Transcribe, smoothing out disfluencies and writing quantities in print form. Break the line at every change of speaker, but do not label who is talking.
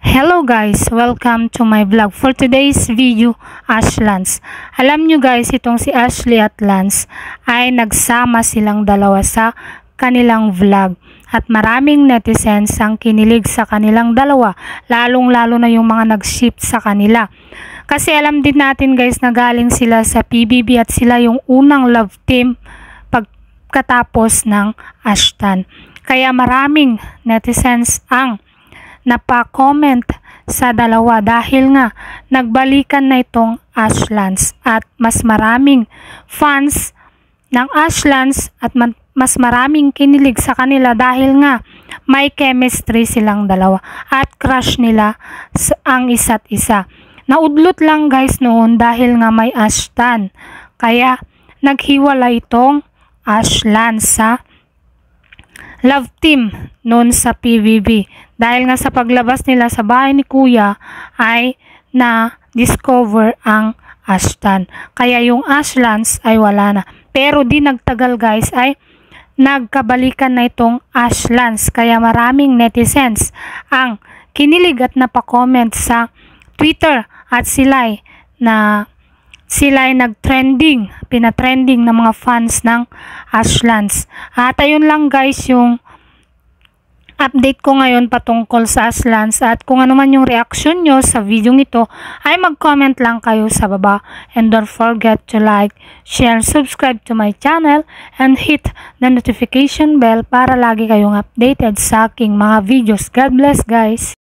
Hello guys! Welcome to my vlog. For today's video, Ash Lance. Alam nyo guys, itong si Ashley at Lance ay nagsama silang dalawa sa kanilang vlog. At maraming netizens ang kinilig sa kanilang dalawa, lalong-lalo na yung mga nag-shift sa kanila. Kasi alam din natin guys na galing sila sa PBB at sila yung unang love team pagkatapos ng Ashtan. Kaya maraming netizens ang napa-comment sa dalawa dahil nga nagbalikan na itong Ash Lance at mas maraming fans ng Ash Lance at mas maraming kinilig sa kanila dahil nga may chemistry silang dalawa at crush nila ang isa't isa. Naudlot lang guys noon dahil nga may Ashtan, kaya naghiwalay itong Ash Lance sa love team noon sa PBB. Dahil nga sa paglabas nila sa bahay ni Kuya ay na-discover ang Ashtan. Kaya yung Ash Lance ay wala na. Pero di nagtagal guys ay nagkabalikan na itong Ash Lance. Kaya maraming netizens ang kinilig at napakomment sa Twitter at sila'y nag-trending, pinatrending ng mga fans ng Ash Lance. At ayun lang guys yung update ko ngayon patungkol sa Ash Lance, at kung ano man yung reaction nyo sa video nito ay mag-comment lang kayo sa baba, and don't forget to like, share, subscribe to my channel and hit the notification bell para lagi kayong updated sa aking mga videos. God bless guys!